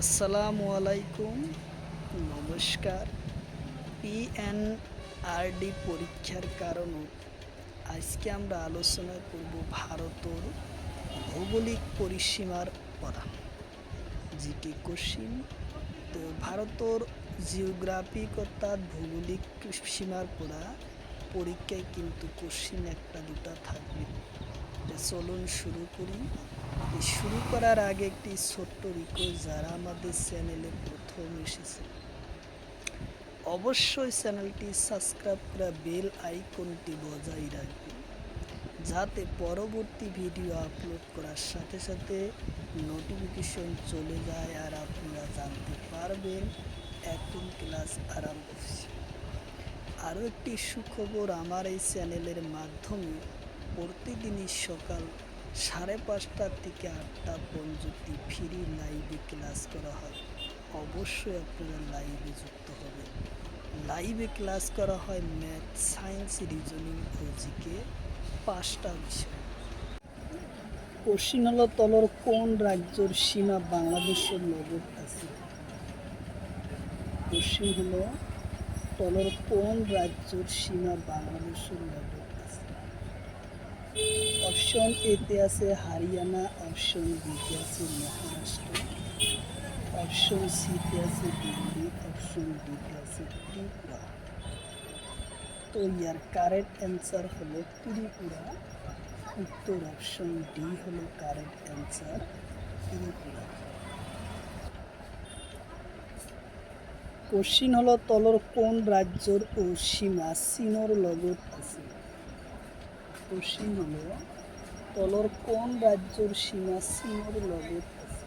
আসসালামু আলাইকুম, নমস্কার। পিএনআরডি পরীক্ষার কারণে আজকে আমরা আলোচনা করব ভারতের ভৌগোলিক পরিসীমার পড়া জিকে কোশ্চিন। তো ভারতের জিওগ্রাফিক অর্থাৎ ভৌগোলিক সীমার পড়া পরীক্ষায় কিন্তু কোশ্চিন একটা দুটা থাকবে। চলুন শুরু করি। শুরু করার আগে একটি ছোট্ট রিকোয়েস্ট, যারা আমাদের চ্যানেলে প্রথম এসেছে অবশ্যই চ্যানেলটি সাবস্ক্রাইব করে বেল আইকনটি বজায় রাখবেন, যাতে পরবর্তী ভিডিও আপলোড করার সাথে সাথে নোটিফিকেশন চলে যায় আর আপনারা জানতে পারবেন এখন ক্লাস আরম্ভ হচ্ছে। আরও একটি সুখবর, আমার এই চ্যানেলের মাধ্যমে প্রতিদিনই সকাল 5:30 থেকে 8টা পর্যন্ত ফ্রি লাইভে ক্লাস করা হয়। অবশ্যই আপনারা লাইভে যুক্ত হবেন। লাইভে ক্লাস করা হয় ম্যাথ, সায়েন্স, রিজনিং ও জিকে 5টা বিষয়। কোশ্চিন হলো, তলর কোন রাজ্যের সীমা বাংলাদেশের লগত আছে? কোশ্চিন হলো, তলর কোন রাজ্যের সীমা বাংলাদেশের লগত আছে? অপশন এতে আছে হারিয়ানা, অপশন বিতে আছে মহারাষ্ট্র, অপশন সিতে আছে দিল্লি, অপশন ডিতে আছে ত্রিপুরা। তো ইয়ার কারেক্ট অ্যান্সার হলো ত্রিপুরা। উত্তর অপশন ডি হলো কারেক্ট অ্যান্সার, ত্রিপুরা। কোশ্চিন হলো, তলর কোন রাজ্যের ও সীমা চীনের লগত আছে? কোশ্চিন হলো, তলর কোন রাজ্যের সীমা চীনের লগত আছে?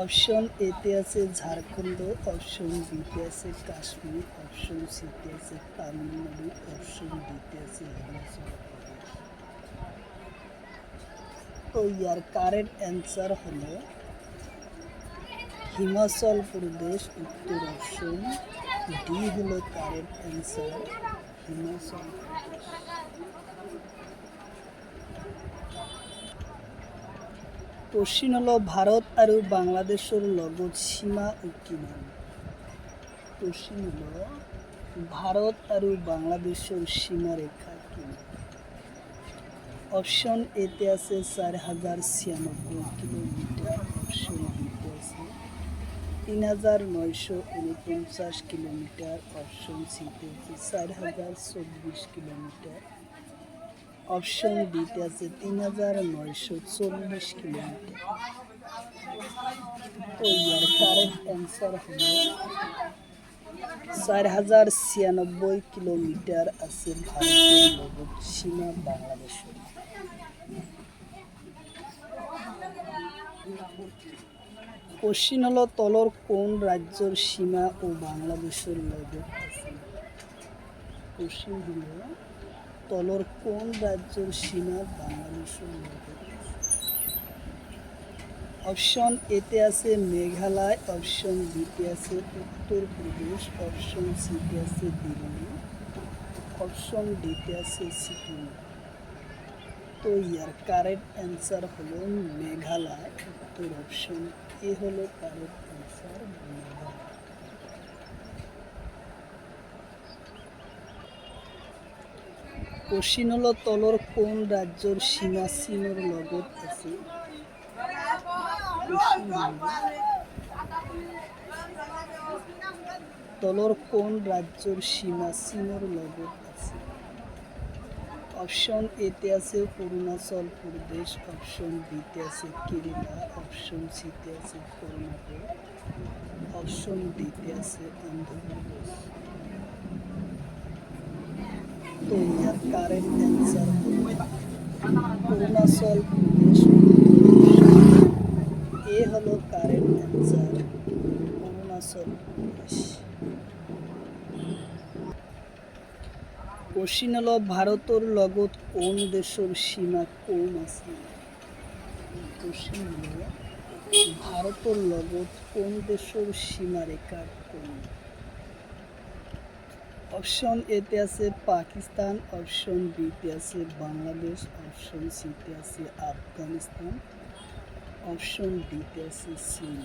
অপশন এতে আছে ঝাড়খণ্ড, অপশন বিতে আছে কাশ্মীর, অপশন সিতে আছে তামিলনাড়ু, অপশন ডিতে আছে হিমাচল প্রদেশ। তো ইয়ার কারেক্ট অ্যান্সার হলো হিমাচল প্রদেশ। উত্তর অপশন ডি হলো correct answer, Himachal Pradesh. Question হলো, ভারত আর বাংলাদেশের লগত সীমা ও কিমান? কোশ্চিন হলো, ভারত আর বাংলাদেশের সীমারেখা কিমান? অপশন এতে আছে 4096 কিলোমিটার, অপশন বিতে আছে 3949 কিলোমিটার, অপশন সিতে আছে 4024 কিলোমিটার, অপশন ডিতে আছে 3940 কিলোমিটার। তো ইয়ার কারেক্ট অ্যান্সার হলো 4096 কিলোমিটার আছে ভারতের লগত সীমা বাংলাদেশের। কোশ্চিন হলো, তলর কোন রাজ্যের সীমা ও বাংলাদেশের লগত আছে? কোশ্চিন হলো, তলর কোন রাজ্যের সীমা বাংলাদেশের লগত আছে? অপশন এতে আছে মেঘালয়, অপশন বিতে আছে উত্তরপ্রদেশ, অপশন সিতে আছে দিল্লি, অপশন ডিতে আছে সিকিম। তো ইয়ার কারেক্ট অ্যান্সার হলো মেঘালয়। উত্তর অপশন এ হলো কারেক্ট অ্যান্সার, মেঘালয়। কোশ্চিন হলো, তলর কোন রাজ্যের সীমা চীনের লগত আছে? কোশ্চিন হলো, তলর কোন রাজ্যের সীমা চীনের লগত আছে? অপশন এতে আছে অরুণাচল প্রদেশ, অপশন বিতে আছে কেরালা, অপশন সিতে আছে কর্ণাটক, অপশন ডিতে আছে অন্ধ্রপ্রদেশ। তো ইয়ার কারেক্ট অ্যান্সার হলো অরুণাচল প্রদেশ। এ হলো correct answer, Arunachal Pradesh. Question হলো, ভারতের লগত কোন দেশের সীমা কম আছে? কোশ্চিন হলো, ভারতের লগত কোন দেশের সীমারেখা কম? অপশন এতে আছে পাকিস্তান, অপশন বিতে আছে বাংলাদেশ, অপশন সিতে আছে আফগানিস্তান, অপশন ডিতে আছে চীন।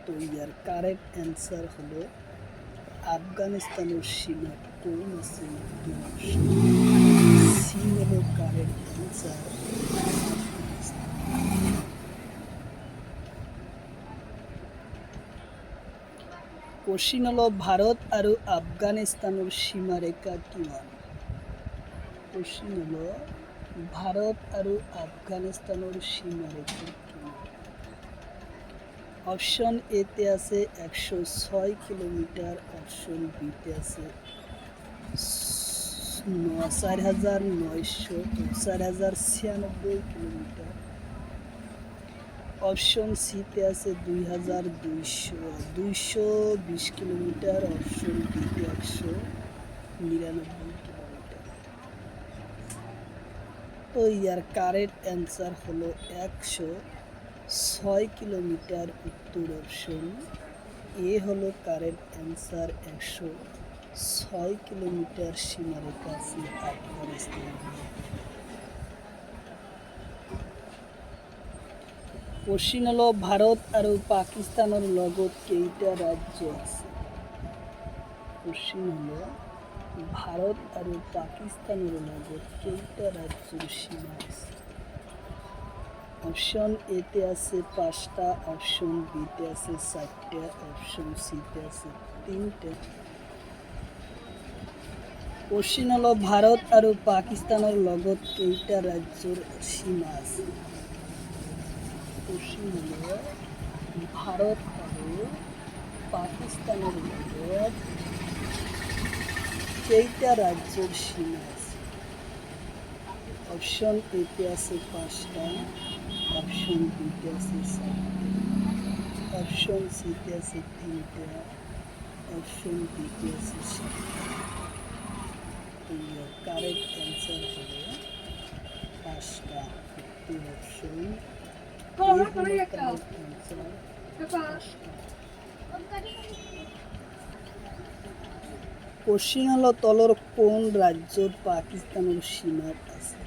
তো ইয়ার কারেক্ট অ্যান্সার হলো আফগানিস্তানের সীমা কোন আছে উত্তর অপশন সি হলো কারেক্ট অ্যান্সার। কোশ্চিন হলো ভারত আৰু আফগানিস্তানের সীমারেখা কিমান। কোশ্চিন হলো ভারত আৰু আফগানিস্তানের সীমারেখা কিমান। অপশন এতে আছে 106 কিলোমিটার, অপশন বিতে আছে 4,996 কিলোমিটার, অপশন সিতে আছে 2,220 কিলোমিটার, অপশন ডিতে 199 কিলোমিটার। তো ইয়ার কারেক্ট অ্যান্সার হলো 106 কিলোমিটার, উত্তর অপশন এ হলো কারেক্ট অ্যান্সার। 106 কিলোমিটার সীমারেখা আছে আফগানিস্তান। কোশ্চিন হলো ভারত আৰু পাকিস্তানের লগত কেইটা রাজ্য আছে। কোশ্চিন হলো ভারত আৰু পাকিস্তানের লগত কেইটা রাজ্যের সীমা আছে। অপশন এতে আছে 5টা, অপশন বিতে আছে 4টা, অপশন সিতে আছে 3টে। কোশ্চিন হলো ভারত আৰু পাকিস্তানের লগত কেইটা রাজ্যের সীমা আছে। কোশ্চিন হলো ভারত আৰু পাকিস্তানের লগত কেইটা রাজ্যের সীমা আছে। অপশন এতে আছে 5টা, অপশন বিতে আছে 4টে, অপশন সিতে আছে 3টে, অপশন ডিতে আছে 7টে। কারেক্ট অ্যান্সার হলো 5টা, উত্তর অপশন কোশ্চিন হলো তলর কোন রাজ্যত পাকিস্তানের সীমা আছে।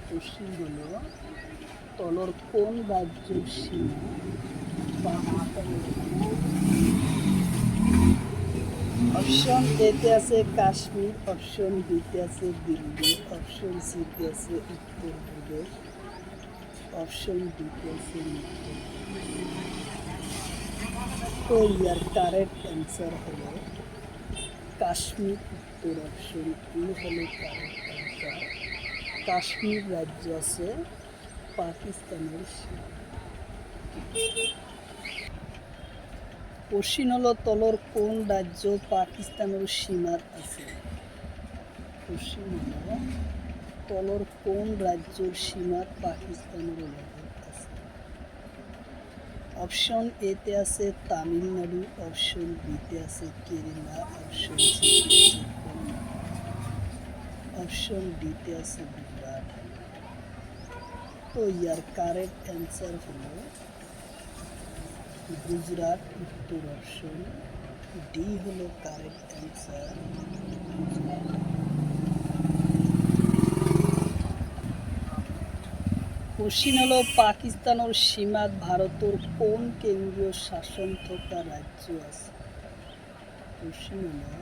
কোশ্চিন হলো তলর কোন রাজ্যের সীমা পাকিস্তানের। অপশন এতে আছে কাশ্মীর, অপশন বিতে আছে দিল্লি, অপশন সিতে আছে উত্তরপ্রদেশ, অপশন ডিতে আছে মধ্য। তো ইয়ার কারেক্ট অ্যান্সার হলো কাশ্মীর, উত্তর অপশন ই হলো কারেক্ট অ্যান্সার। কাশ্মীর রাজ্য আছে পাকিস্তানের সীমা। কোশ্চিন হলো তলর কোন রাজ্য পাকিস্তানের সীমাত আছে। কোশ্চিন হলো তলর কোন রাজ্যের সীমাত পাকিস্তানের লগত আছে। অপশন এতে আছে তামিলনাড়ু, অপশন বিতে আছে কেরালা, অপশন সিতে আছে কর্ণাটক, অপশন ডিতে আছে গুজরাট। তো ইয়ার কারেক্ট অ্যান্সার হলো গুজরাট, উত্তর অপশন ডি হলো কারেক্ট অ্যান্সার। কোশ্চিন হলো পাকিস্তানের সীমাত ভারতের কোন কেন্দ্রীয় শাসন থকা রাজ্য আছে। কোশ্চিন হলো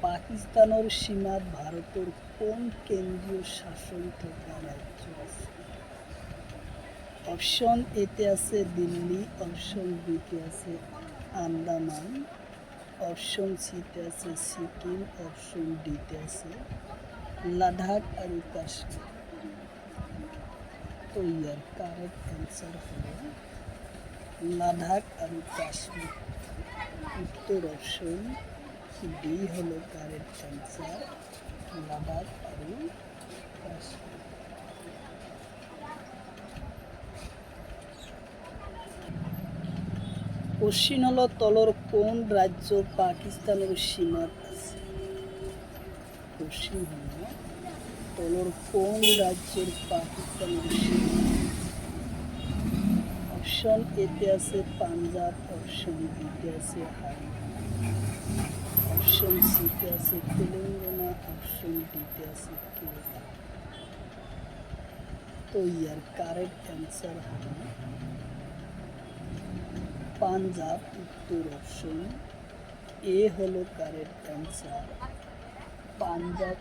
পাকিস্তানের সীমাত ভারতের কোন কেন্দ্রীয় শাসন থকা রাজ্য আছে। অপশন এতে আছে দিল্লি, অপশন বিতে আছে আন্দামান, অপশন সিতে আছে সিকিম, অপশন ডিতে আছে লাদাখ আর কাশ্মীর। তো ইয়ার কারেক্ট অ্যান্সার হলো লাদাখ আর কাশ্মীর, উত্তর অপশন ডি হলো কারেক্ট অ্যান্সার, লাদাখ আর কাশ্মীর। কোশ্চিন হলো তলর কোন রাজ্য পাকিস্তানের সীমাত আছে। কোশ্চিন হলো তলর কোন রাজ্যের পাকিস্তানের সীমা। অপশন এতে আছে পাঞ্জাব, অপশন বিতে আছে হারিয়ানা, অপশন সিতে আছে তেলেঙ্গানা, অপশন ডিতে আছে কেরালা। তো ইয়ার কারেক্ট অ্যান্সার হবে পাঞ্জাব, উত্তর অপশন এ হলো কারেক্ট অ্যান্সার পাঞ্জাব।